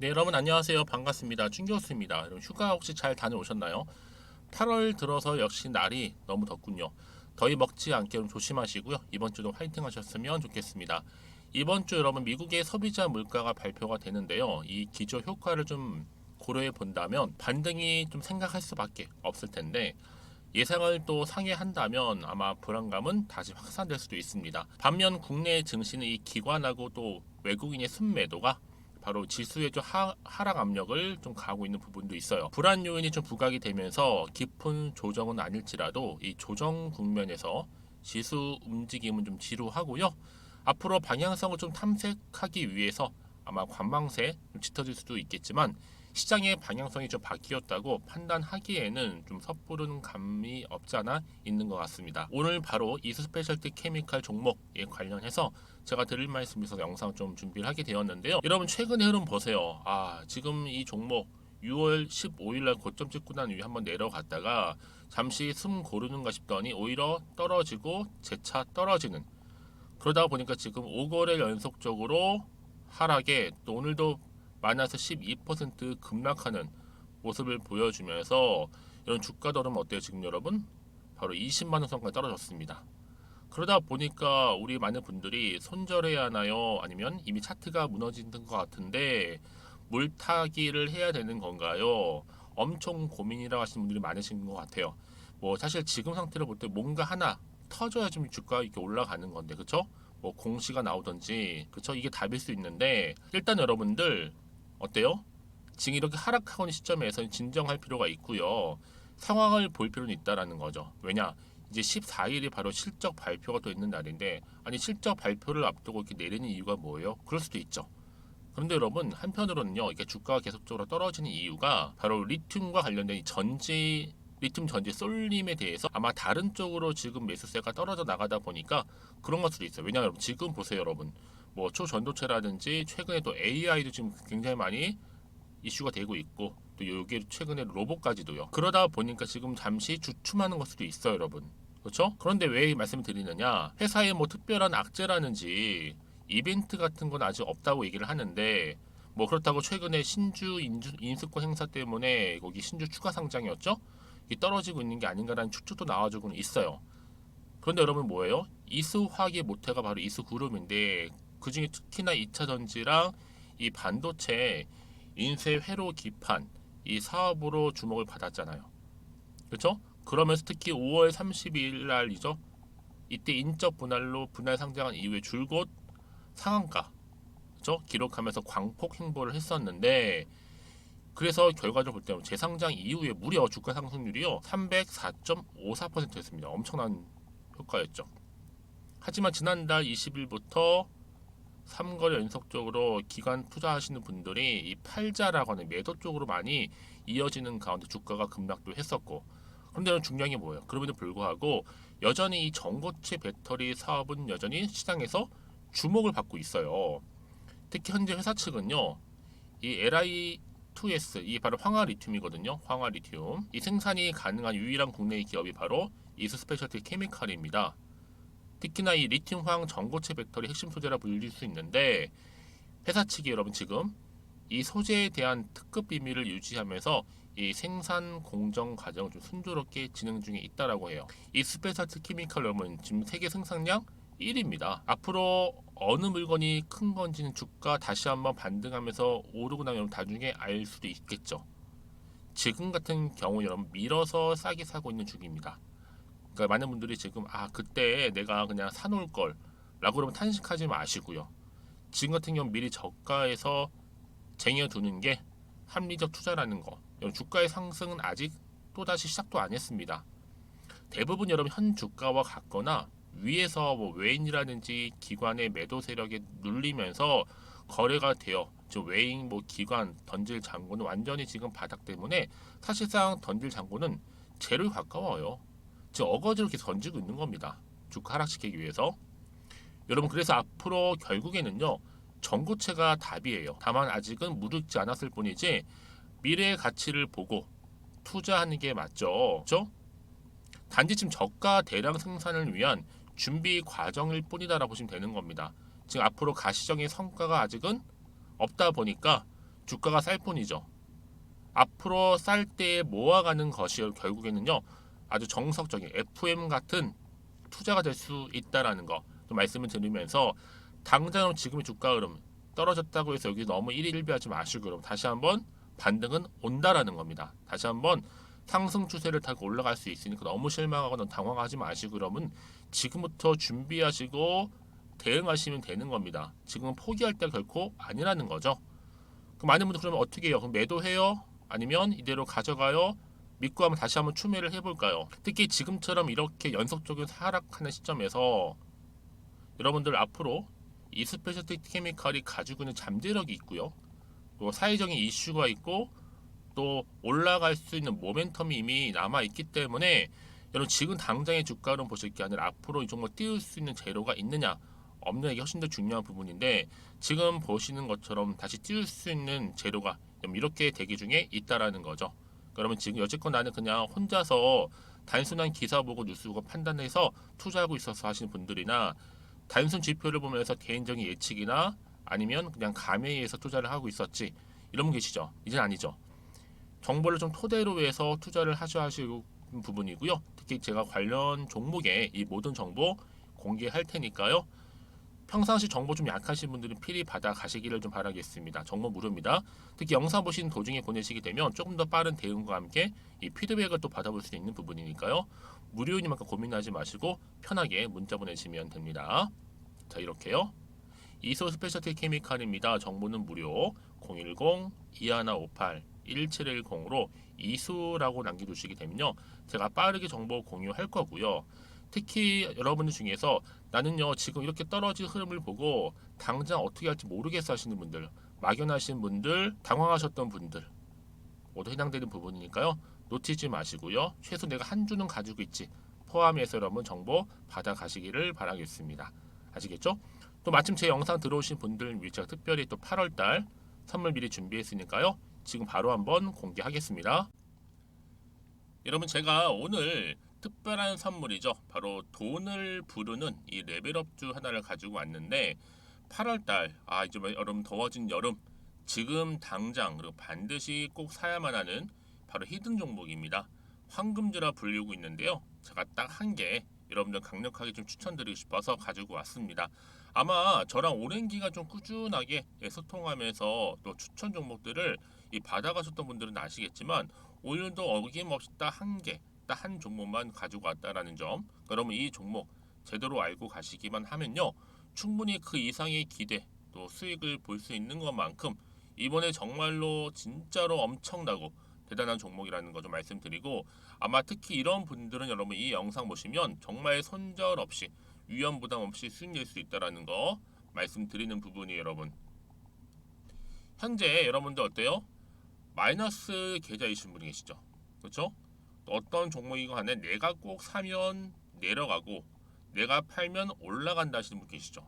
네, 여러분 안녕하세요. 반갑습니다. 준교수입니다. 여러분 휴가 혹시 잘 다녀오셨나요? 8월 들어서 역시 날이 너무 덥군요. 더위 먹지 않게 좀 조심하시고요. 이번 주도 화이팅 하셨으면 좋겠습니다. 이번 주 여러분 미국의 소비자 물가가 발표가 되는데요. 이 기저 효과를 좀 고려해 본다면 반등이 좀 생각할 수밖에 없을 텐데 예상을 또 상회한다면 아마 불안감은 다시 확산될 수도 있습니다. 반면 국내 증시는 이 기관하고 또 외국인의 순매도가 바로 지수의 좀 하락 압력을 좀 가하고 있는 부분도 있어요. 불안 요인이 좀 부각이 되면서 깊은 조정은 아닐지라도 이 조정 국면에서 지수 움직임은 좀 지루하고요. 앞으로 방향성을 좀 탐색하기 위해서 아마 관망세 좀 짙어질 수도 있겠지만 시장의 방향성이 좀 바뀌었다고 판단하기에는 좀 섣부른 감이 없지 않아 있는 것 같습니다. 오늘 바로 이수 스페셜티 케미칼 종목에 관련해서 제가 드릴 말씀이 있어서 영상 좀 준비를 하게 되었는데요. 여러분 최근의 흐름 보세요. 지금 이 종목 6월 15일 날 고점 찍고 난 이후에 한번 내려갔다가 잠시 숨 고르는가 싶더니 오히려 떨어지고 재차 떨어지는, 그러다 보니까 지금 5거래 연속적으로 하락에 또 오늘도 마이너스 12% 급락하는 모습을 보여주면서 이런 주가 흐름 어때요 지금 여러분? 바로 20만 원 선까지 떨어졌습니다. 그러다 보니까 우리 많은 분들이 손절해야 하나요? 아니면 이미 차트가 무너진 것 같은데 물타기를 해야 되는 건가요? 엄청 고민이라고 하시는 분들이 많으신 것 같아요. 뭐 사실 지금 상태를 볼 때 뭔가 하나 터져야 좀 주가가 이렇게 올라가는 건데, 그쵸? 뭐 공시가 나오든지, 그쵸? 이게 답일 수 있는데 일단 여러분들 어때요? 지금 이렇게 하락하고 있는 시점에서 진정할 필요가 있고요. 상황을 볼 필요는 있다라는 거죠. 왜냐? 이제 14일이 바로 실적 발표가 또 있는 날인데, 아니 실적 발표를 앞두고 이렇게 내리는 이유가 뭐예요? 그럴 수도 있죠. 그런데 여러분 한편으로는요, 이렇게 주가가 계속적으로 떨어지는 이유가 바로 리튬과 관련된 이 전지, 리튬 전지 쏠림에 대해서 아마 다른 쪽으로 지금 매수세가 떨어져 나가다 보니까 그런 것 수도 있어요. 왜냐하면 여러분 지금 보세요, 여러분. 뭐 초전도체라든지 최근에 또 AI도 지금 굉장히 많이 이슈가 되고 있고, 또 여기 최근에 로봇까지도요. 그러다 보니까 지금 잠시 주춤하는 걸 수도 있어요, 여러분. 그렇죠? 그런데 왜 말씀을 드리느냐? 회사에 뭐 특별한 악재라는지 이벤트 같은 건 아직 없다고 얘기를 하는데, 뭐 그렇다고 최근에 신주 인수권 행사 때문에 거기 신주 추가 상장이었죠? 이 떨어지고 있는 게 아닌가라는 추측도 나와주고는 있어요. 그런데 여러분 뭐예요? 이수화학의 모태가 바로 이수그룹인데 그중에 특히나 2차 전지랑 이 반도체 인쇄 회로 기판 이 사업으로 주목을 받았잖아요. 그렇죠? 그러면서 특히 5월 32일 날이죠. 이때 인적 분할로 분할 상장한 이후에 줄곧 상한가, 그렇죠? 기록하면서 광폭 행보를 했었는데, 그래서 결과적으로 볼 때는 재상장 이후에 무려 주가 상승률이요 304.54%였습니다. 엄청난 효과였죠. 하지만 지난달 20일부터 3거래 연속적으로 기관 투자하시는 분들이 이 팔자라고 하는 매도 쪽으로 많이 이어지는 가운데 주가가 급락도 했었고, 그런데 중요한 게 뭐예요? 그럼에도 불구하고 여전히 이 전고체 배터리 사업은 여전히 시장에서 주목을 받고 있어요. 특히 현재 회사 측은요, 이 LI2S, 이 바로 황화 리튬이거든요. 황화 리튬. 이 생산이 가능한 유일한 국내 기업이 바로 이수 스페셜티 케미칼입니다. 특히나 이 리튬황 전고체 배터리 핵심 소재라 불릴 수 있는데, 회사 측이 여러분 지금 이 소재에 대한 특급 비밀을 유지하면서 이 생산 공정 과정을 좀 순조롭게 진행 중에 있다라고 해요. 이 스페셜티 케미칼 여러분 지금 세계 생산량 1위입니다. 앞으로 어느 물건이 큰 건지는 주가 다시 한번 반등하면서 오르고 나면 나중에 알 수도 있겠죠. 지금 같은 경우 여러분 밀어서 싸게 사고 있는 중입니다. 그러니까 많은 분들이 지금 그때 내가 그냥 사놓을 걸 라고 그러면 탄식하지 마시고요. 지금 같은 경우 미리 저가에서 쟁여두는 게 합리적 투자라는 거. 여러분 주가의 상승은 아직 또다시 시작도 안 했습니다. 대부분 여러분 현 주가와 같거나 위에서 뭐 외인이라든지 기관의 매도 세력에 눌리면서 거래가 되어 즉 외인 뭐 기관 던질 잔고는 완전히 지금 바닥 때문에 사실상 던질 잔고는 제로에 가까워요. 즉 어거지로 계속 던지고 있는 겁니다. 주가 하락시키기 위해서. 여러분 그래서 앞으로 결국에는요 전고체가 답이에요. 다만 아직은 무르익지 않았을 뿐이지 미래의 가치를 보고 투자하는 게 맞죠. 그렇죠? 단지 지금 저가 대량 생산을 위한 준비 과정일 뿐이다라고 보시면 되는 겁니다. 지금 앞으로 가시적인 성과가 아직은 없다 보니까 주가가 쌀 뿐이죠. 앞으로 쌀 때 모아가는 것이 결국에는요 아주 정석적인 FM 같은 투자가 될 수 있다라는 거 좀 말씀을 드리면서 당장 지금의 주가 흐름 떨어졌다고 해서 여기 너무 일희일비하지 마시고 그럼 다시 한번 반등은 온다라는 겁니다. 다시 한번 상승 추세를 타고 올라갈 수 있으니까 너무 실망하거나 당황하지 마시고 그러면 지금부터 준비하시고 대응하시면 되는 겁니다. 지금은 포기할 때가 결코 아니라는 거죠. 그럼 많은 분들 그러면 어떻게 해요? 그럼 매도해요? 아니면 이대로 가져가요? 믿고 한번 다시 한번 추매를 해볼까요? 특히 지금처럼 이렇게 연속적인 하락하는 시점에서 여러분들 앞으로 이 스페셜티 케미칼이 가지고 있는 잠재력이 있고요. 또 사회적인 이슈가 있고 또 올라갈 수 있는 모멘텀이 이미 남아 있기 때문에 여러분 지금 당장의 주가를 보실 게 아니라 앞으로 이 종목 띄울 수 있는 재료가 있느냐 없느냐 이게 훨씬 더 중요한 부분인데 지금 보시는 것처럼 다시 띄울 수 있는 재료가 이렇게 대기 중에 있다라는 거죠. 그러면 지금 여지껏 나는 그냥 혼자서 단순한 기사 보고 뉴스 보고 판단해서 투자하고 있어서 하시는 분들이나 단순 지표를 보면서 개인적인 예측이나 아니면 그냥 감에 의해서 투자를 하고 있었지 이런 분 계시죠? 이젠 아니죠. 정보를 좀 토대로 해서 투자를 하시는 부분이고요. 특히 제가 관련 종목에 이 모든 정보 공개할 테니까요. 평상시 정보 좀 약하신 분들은 필히 받아 가시기를 좀 바라겠습니다. 정보 무료입니다. 특히 영상 보시는 도중에 보내시게 되면 조금 더 빠른 대응과 함께 이 피드백을 또 받아볼 수 있는 부분이니까요. 무료이니만큼 고민하지 마시고 편하게 문자 보내시면 됩니다. 자 이렇게요. 이소 스페셜티 케미칼입니다. 정보는 무료 010-2158-1710으로 이수라고 남겨주시게 되면요. 제가 빠르게 정보 공유할 거고요. 특히 여러분들 중에서 나는요 지금 이렇게 떨어진 흐름을 보고 당장 어떻게 할지 모르겠어 하시는 분들 막연하신 분들 당황하셨던 분들 모두 해당되는 부분이니까요. 놓치지 마시고요. 최소 내가 한 주는 가지고 있지 포함해서 여러분 정보 받아 가시기를 바라겠습니다. 아시겠죠? 또 마침 제 영상 들어오신 분들 위해 제가 특별히 또 8월달 선물 미리 준비했으니까요. 지금 바로 한번 공개하겠습니다. 여러분 제가 오늘 특별한 선물이죠. 바로 돈을 부르는 이 레벨업주 하나를 가지고 왔는데 8월달 이제 여러분 더워진 여름 지금 당장 그리고 반드시 꼭 사야만 하는 바로 히든 종목입니다. 황금주라 불리고 있는데요. 제가 딱 한 개 여러분들 강력하게 좀 추천드리고 싶어서 가지고 왔습니다. 아마 저랑 오랜 기간 좀 꾸준하게 소통하면서 또 추천 종목들을 받아가셨던 분들은 아시겠지만 오늘도 어김없이 딱 한 개, 딱 한 종목만 가지고 왔다라는 점. 그러면 이 종목 제대로 알고 가시기만 하면요, 충분히 그 이상의 기대 또 수익을 볼 수 있는 것만큼 이번에 정말로 진짜로 엄청나고 대단한 종목이라는 거 좀 말씀드리고 아마 특히 이런 분들은 여러분 이 영상 보시면 정말 손절없이 위험 부담 없이 수익 낼 수 있다라는 거 말씀드리는 부분이에요, 여러분. 현재 여러분들 어때요? 마이너스 계좌이신 분이 계시죠? 그렇죠? 어떤 종목이건 간에 내가 꼭 사면 내려가고 내가 팔면 올라간다 하시는 분 계시죠?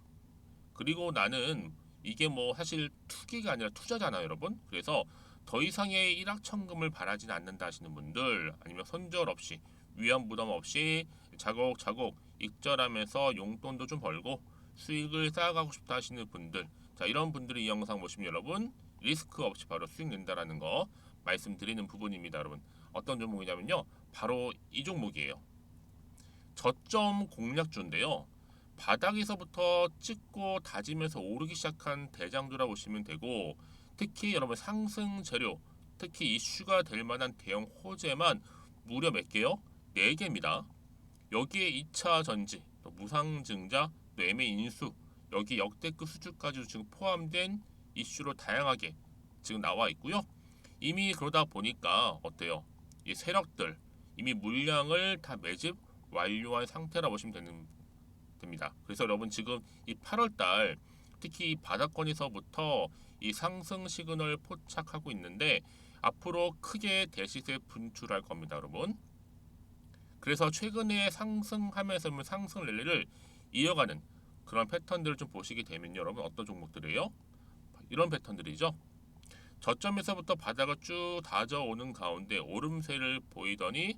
그리고 나는 이게 뭐 사실 투기가 아니라 투자잖아요, 여러분. 그래서 더 이상의 일확천금을 바라진 않는다 하시는 분들 아니면 손절 없이 위험 부담 없이 차곡차곡 익절하면서 용돈도 좀 벌고 수익을 쌓아가고 싶다 하시는 분들 자 이런 분들이 이 영상 보시면 여러분 리스크 없이 바로 수익 낸다라는 거 말씀드리는 부분입니다. 여러분 어떤 종목이냐면요 바로 이 종목이에요. 저점 공략주인데요 바닥에서부터 찍고 다지면서 오르기 시작한 대장주라 보시면 되고 특히 여러분 상승 재료 특히 이슈가 될 만한 대형 호재만 무려 몇 개요? 4개입니다. 여기에 2차 전지, 또 무상증자, 또 매매 인수, 여기 역대급 수주까지 지금 포함된 이슈로 다양하게 지금 나와 있고요. 이미 그러다 보니까 어때요? 이 세력들 이미 물량을 다 매집 완료한 상태라 보시면 됩니다. 그래서 여러분 지금 이 8월달 특히 이 바닥권에서부터 이 상승 시그널 포착하고 있는데 앞으로 크게 대시세 분출할 겁니다, 여러분. 그래서 최근에 상승하면서 상승 랠리를 이어가는 그런 패턴들을 좀 보시게 되면 여러분 어떤 종목들이에요? 이런 패턴들이죠. 저점에서부터 바닥을 쭉 다져오는 가운데 오름세를 보이더니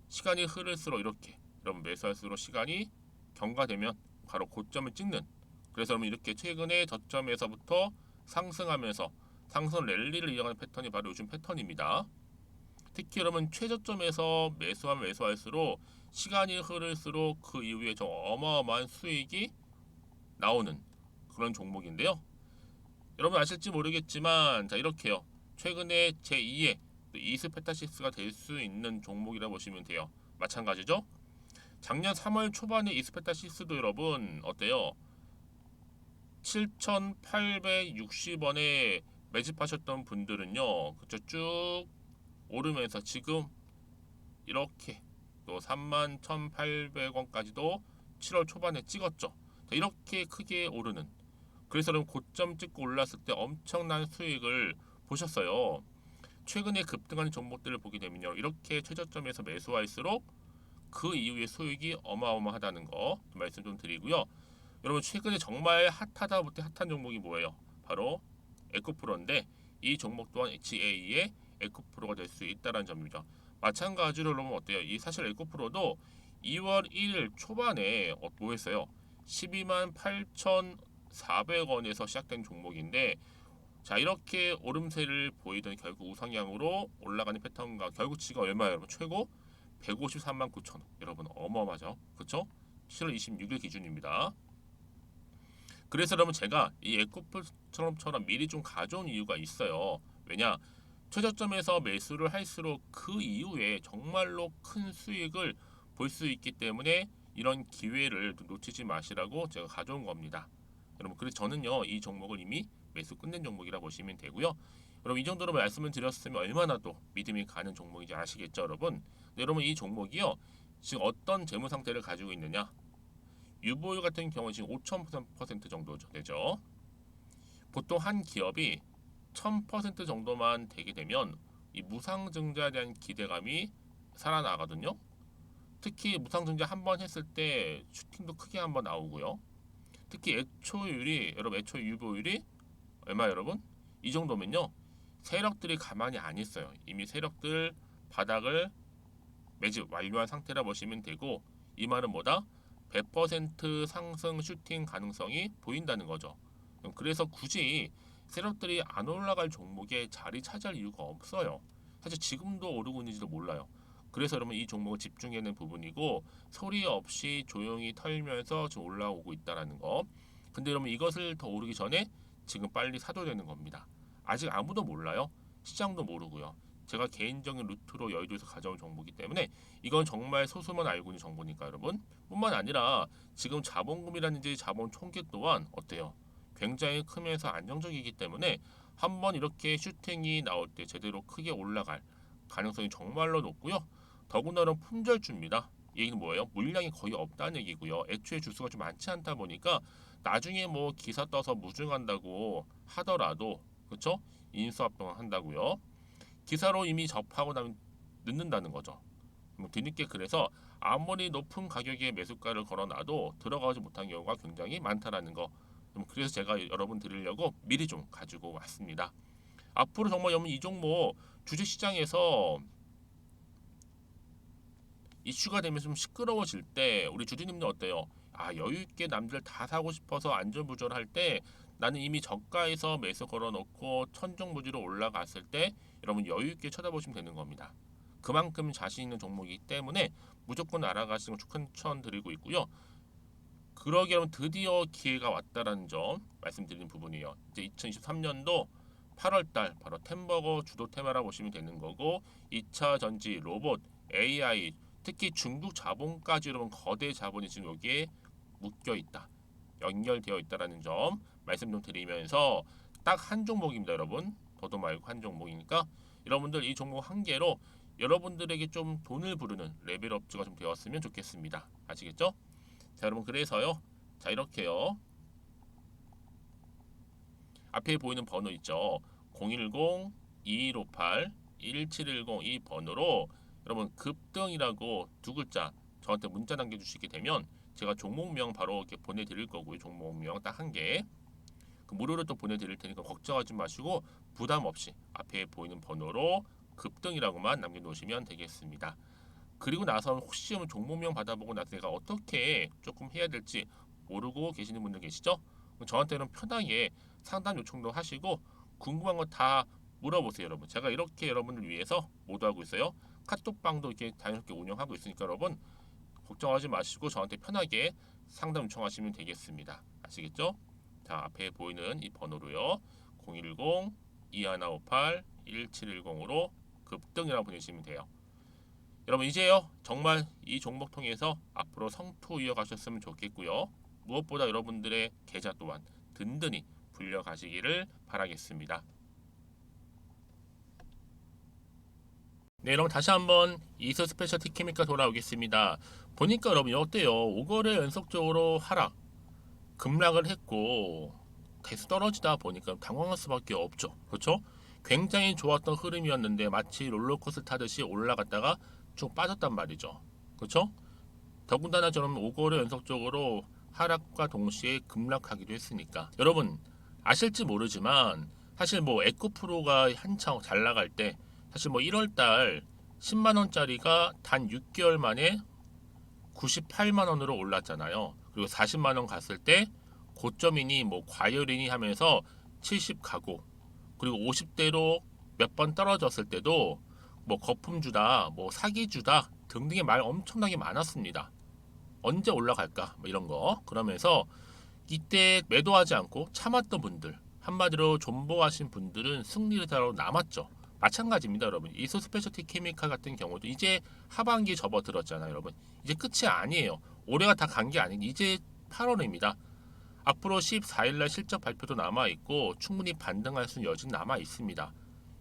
시간이 흐를수록 이렇게 여러분 매수할수록 시간이 경과되면 바로 고점을 찍는 그래서 여러분 이렇게 최근에 저점에서부터 상승하면서 상승 랠리를 이어가는 패턴이 바로 요즘 패턴입니다. 특히 여러분 최저점에서 매수하면 매수할수록 시간이 흐를수록 그 이후에 좀 어마어마한 수익이 나오는 그런 종목인데요. 여러분 아실지 모르겠지만 자 이렇게요. 최근에 제2의 이스페타시스가 될 수 있는 종목이라 보시면 돼요. 마찬가지죠. 작년 3월 초반에 이스페타시스도 여러분 어때요? 7,860원에 매집하셨던 분들은요. 그쵸 쭉 오르면서 지금 이렇게 또 31,800원까지도 7월 초반에 찍었죠. 이렇게 크게 오르는 그래서 여러분 고점 찍고 올랐을 때 엄청난 수익을 보셨어요. 최근에 급등하는 종목들을 보게 되면요. 이렇게 최저점에서 매수할수록 그 이후에 수익이 어마어마하다는 거 말씀 좀 드리고요. 여러분 최근에 정말 핫하다 못해 핫한 종목이 뭐예요? 바로 에코프로인데 이 종목 또한 HA의 에코프로가 될 수 있다는 점이죠. 마찬가지로 여러분 어때요? 이 사실 에코프로도 2월 1일 초반에 뭐 했어요? 12만 8,400원에서 시작된 종목인데 자 이렇게 오름세를 보이던 결국 우상향으로 올라가는 패턴과 결국 지가 얼마예요 여러분? 최고 153만 9천 원. 여러분 어마어마하죠. 그쵸? 7월 26일 기준입니다. 그래서 여러분 제가 이 에코프처럼 미리 좀 가져온 이유가 있어요. 왜냐? 최저점에서 매수를 할수록 그 이후에 정말로 큰 수익을 볼 수 있기 때문에 이런 기회를 놓치지 마시라고 제가 가져온 겁니다. 여러분 그래서 저는요 이 종목을 이미 매수 끝낸 종목이라 보시면 되고요. 여러분 이 정도로 말씀을 드렸으면 얼마나 또 믿음이 가는 종목인지 아시겠죠 여러분? 네, 여러분 이 종목이요 지금 어떤 재무 상태를 가지고 있느냐? 유보율 같은 경우 지금 5,000% 정도 되죠. 보통 한 기업이 1000% 정도만 되게 되면 이 무상증자에 대한 기대감이 살아나거든요. 특히 무상증자 한 번 했을 때 슈팅도 크게 한번 나오고요. 특히 애초율이 여러분 애초 유보율이 얼마 여러분? 이 정도면요. 세력들이 가만히 안 있어요. 이미 세력들 바닥을 매집 완료한 상태라 보시면 되고 이 말은 뭐다? 100% 상승 슈팅 가능성이 보인다는 거죠. 그래서 굳이 세력들이 안 올라갈 종목에 자리 차지할 이유가 없어요. 사실 지금도 오르고 있는지도 몰라요. 그래서 여러분 이 종목을 집중해야 하는 부분이고 소리 없이 조용히 털면서 지금 올라오고 있다라는 거. 근데 여러분 이것을 더 오르기 전에 지금 빨리 사둬야 되는 겁니다. 아직 아무도 몰라요. 시장도 모르고요. 제가 개인적인 루트로 여의도에서 가져온 정보이기 때문에 이건 정말 소수만 알고 있는 정보니까 여러분 뿐만 아니라 지금 자본금이라든지 자본 총계 또한 어때요? 굉장히 크면서 안정적이기 때문에 한번 이렇게 슈팅이 나올 때 제대로 크게 올라갈 가능성이 정말로 높고요. 더군다나 품절주입니다. 이 얘기는 뭐예요? 물량이 거의 없다는 얘기고요. 애초에 주수가 좀 많지 않다 보니까 나중에 뭐 기사 떠서 무증한다고 하더라도 그렇죠? 인수합병 한다고요. 기사로 이미 접하고 나면 늦는다는 거죠. 뒤늦게 그래서 아무리 높은 가격에 매수가를 걸어놔도 들어가지 못한 경우가 굉장히 많다라는 거. 그래서 제가 여러분 드리려고 미리 좀 가지고 왔습니다. 앞으로 정말 여러분 이 종목 주식시장에서 이슈가 되면 좀 시끄러워질 때 우리 주주님들 어때요? 아 여유 있게 남들 다 사고 싶어서 안전부절할 때 나는 이미 저가에서 매수 걸어놓고 천정부지로 올라갔을 때 여러분 여유 있게 쳐다보시면 되는 겁니다. 그만큼 자신 있는 종목이기 때문에 무조건 알아가시는 걸 추천드리고 있고요. 그러기 여러분 드디어 기회가 왔다라는 점 말씀드리는 부분이에요. 이제 2023년도 8월달 바로 템버거 주도 테마라 보시면 되는 거고 2차 전지, 로봇, AI 특히 중국 자본까지 여러분 거대 자본이 지금 여기에 묶여 있다. 연결되어 있다라는 점 말씀 좀 드리면서 딱 한 종목입니다, 여러분. 더도 말고 한 종목이니까 여러분들 이 종목 한 개로 여러분들에게 좀 돈을 부르는 레벨업주가 좀 되었으면 좋겠습니다. 아시겠죠? 자, 여러분 그래서요. 자, 이렇게요. 앞에 보이는 번호 있죠. 010-2158-1710 이 번호로 여러분 급등이라고 두 글자 저한테 문자 남겨주시게 되면 제가 종목명 바로 이렇게 보내드릴 거고요. 종목명 딱 한 개. 그 무료로 또 보내드릴 테니까 걱정하지 마시고 부담 없이 앞에 보이는 번호로 급등이라고만 남겨놓으시면 되겠습니다. 그리고 나서 혹시 종목명 받아보고 나서 내가 어떻게 조금 해야 될지 모르고 계시는 분들 계시죠? 저한테는 편하게 상담 요청도 하시고 궁금한 거 다 물어보세요, 여러분. 제가 이렇게 여러분을 위해서 모두하고 있어요. 카톡방도 이렇게 자연스럽게 운영하고 있으니까 여러분 걱정하지 마시고 저한테 편하게 상담 요청하시면 되겠습니다. 아시겠죠? 자, 앞에 보이는 이 번호로요. 010-2158-1710으로 급등이라고 보내시면 돼요. 여러분 이제요 정말 이 종목 통해서 앞으로 성투 이어가셨으면 좋겠고요. 무엇보다 여러분들의 계좌 또한 든든히 불려가시기를 바라겠습니다. 네, 여러분 다시 한번 이스 스페셜티 케미카 돌아오겠습니다. 보니까 여러분 어때요? 5거래 연속적으로 하락, 급락을 했고 계속 떨어지다 보니까 당황할 수밖에 없죠. 그렇죠? 굉장히 좋았던 흐름이었는데 마치 롤러코스터 타듯이 올라갔다가 쭉 빠졌단 말이죠. 그렇죠? 더군다나 저는 5거래 연속적으로 하락과 동시에 급락하기도 했으니까 여러분 아실지 모르지만 사실 뭐 에코프로가 한창 잘 나갈 때 사실 뭐 1월달 10만 원짜리가 단 6개월 만에 98만 원으로 올랐잖아요. 그리고 40만 원 갔을 때 고점이니 뭐 과열이니 하면서 70 가고 그리고 50대로 몇 번 떨어졌을 때도 뭐 거품주다, 뭐 사기주다 등등의 말 엄청나게 많았습니다. 언제 올라갈까? 뭐 이런 거. 그러면서 이때 매도하지 않고 참았던 분들, 한마디로 존버하신 분들은 승리자로 남았죠. 마찬가지입니다, 여러분. 이소 스페셜티 케미칼 같은 경우도 이제 하반기 접어들었잖아요, 여러분. 이제 끝이 아니에요. 올해가 다 간 게 아닌 이제 8월입니다. 앞으로 14일날 실적 발표도 남아 있고 충분히 반등할 수 있는 여진 남아 있습니다.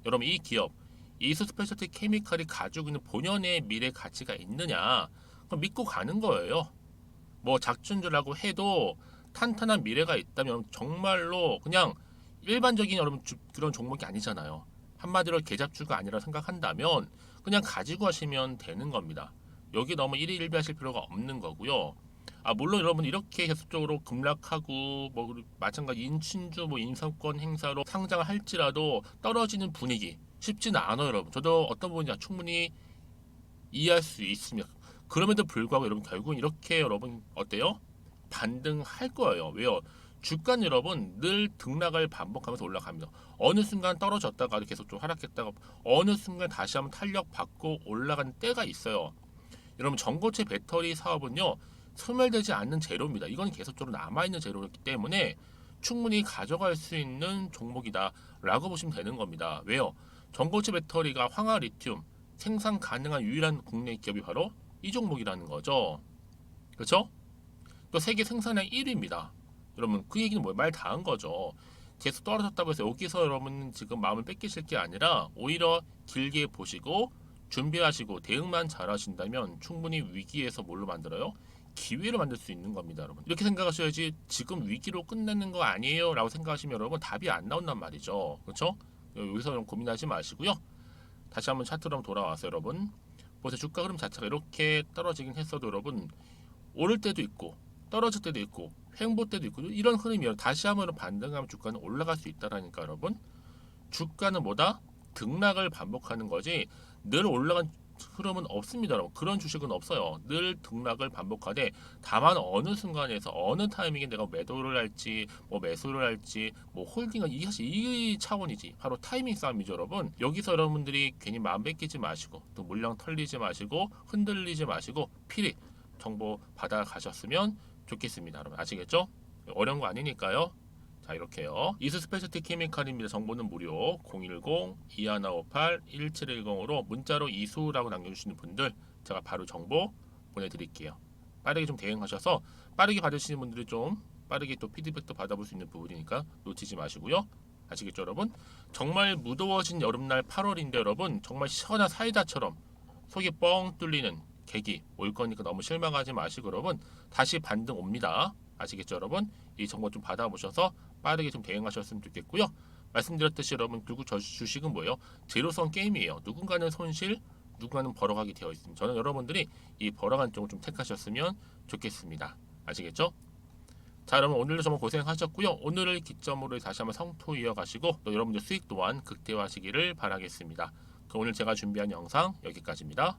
여러분 이 기업 이소 스페셜티 케미칼이 가지고 있는 본연의 미래 가치가 있느냐? 그럼 믿고 가는 거예요. 뭐 작준주라고 해도 탄탄한 미래가 있다면 정말로 그냥 일반적인 여러분 그런 종목이 아니잖아요. 한마디로 개잡주가 아니라 생각한다면 그냥 가지고 하시면 되는 겁니다. 여기 너무 일희일비하실 필요가 없는 거고요. 아 물론 여러분 이렇게 계속적으로 급락하고 뭐 마찬가지 인친주 뭐 인사권 행사로 상장을 할지라도 떨어지는 분위기 쉽지는 않아요, 여러분. 저도 어떤 부분인지 충분히 이해할 수 있습니다. 그럼에도 불구하고 여러분 결국은 이렇게 여러분 어때요? 반등할 거예요. 왜요? 주가는 여러분 늘 등락을 반복하면서 올라갑니다. 어느 순간 떨어졌다가 계속 좀 하락했다가 어느 순간 다시 한번 탄력 받고 올라간 때가 있어요. 여러분 전고체 배터리 사업은요 소멸되지 않는 재료입니다. 이건 계속적으로 남아있는 재료이기 때문에 충분히 가져갈 수 있는 종목이다라고 보시면 되는 겁니다. 왜요? 전고체 배터리가 황화 리튬 생산 가능한 유일한 국내 기업이 바로 이 종목이라는 거죠. 그렇죠? 또 세계 생산량 1위입니다. 여러분 그 얘기는 뭐예요? 말 다 한 거죠. 계속 떨어졌다고 해서 여기서 여러분 지금 마음을 뺏기실 게 아니라 오히려 길게 보시고 준비하시고 대응만 잘 하신다면 충분히 위기에서 뭘로 만들어요? 기회를 만들 수 있는 겁니다, 여러분. 이렇게 생각하셔야지 지금 위기로 끝내는 거 아니에요? 라고 생각하시면 여러분 답이 안 나온단 말이죠. 그렇죠? 여기서 좀 고민하지 마시고요. 다시 한번 차트로 돌아와서 여러분 보세요. 주가 흐름 자체가 이렇게 떨어지긴 했어도 여러분 오를 때도 있고 떨어질 때도 있고 횡보 때도 있고 이런 흐름이에요. 다시 한번 반등하면 주가는 올라갈 수 있다라니까 여러분. 주가는 뭐다? 등락을 반복하는 거지 늘 올라간 흐름은 없습니다. 여러분. 그런 주식은 없어요. 늘 등락을 반복하되 다만 어느 순간에서 어느 타이밍에 내가 매도를 할지 뭐 매수를 할지 뭐 홀딩을 이게 사실 이 차원이지 바로 타이밍 싸움이죠, 여러분. 여기서 여러분들이 괜히 마음 뺏기지 마시고 또 물량 털리지 마시고 흔들리지 마시고 필히 정보 받아 가셨으면 좋겠습니다, 여러분. 아시겠죠? 어려운 거 아니니까요. 자 이렇게요. 이스 스페셜티 케미칼입니다. 정보는 무료 010-2158-1710으로 문자로 이수라고 남겨주시는 분들 제가 바로 정보 보내드릴게요. 빠르게 좀 대응하셔서 빠르게 받으시는 분들이 좀 빠르게 또 피드백도 받아볼 수 있는 부분이니까 놓치지 마시고요. 아시겠죠 여러분? 정말 무더워진 여름날 8월인데 여러분 정말 시원한 사이다처럼 속이 뻥 뚫리는 계기 올 거니까 너무 실망하지 마시고 여러분 다시 반등 옵니다. 아시겠죠 여러분? 이 정보 좀 받아보셔서 빠르게 좀 대응하셨으면 좋겠고요. 말씀드렸듯이 여러분 결국 저 주식은 뭐예요? 제로섬 게임이에요. 누군가는 손실, 누군가는 벌어가게 되어 있습니다. 저는 여러분들이 이 벌어간 쪽을 좀 택하셨으면 좋겠습니다. 아시겠죠? 자 여러분 오늘도 정말 고생하셨고요. 오늘을 기점으로 다시 한번 성토 이어가시고 또 여러분들 수익 또한 극대화하시기를 바라겠습니다. 그럼 오늘 제가 준비한 영상 여기까지입니다.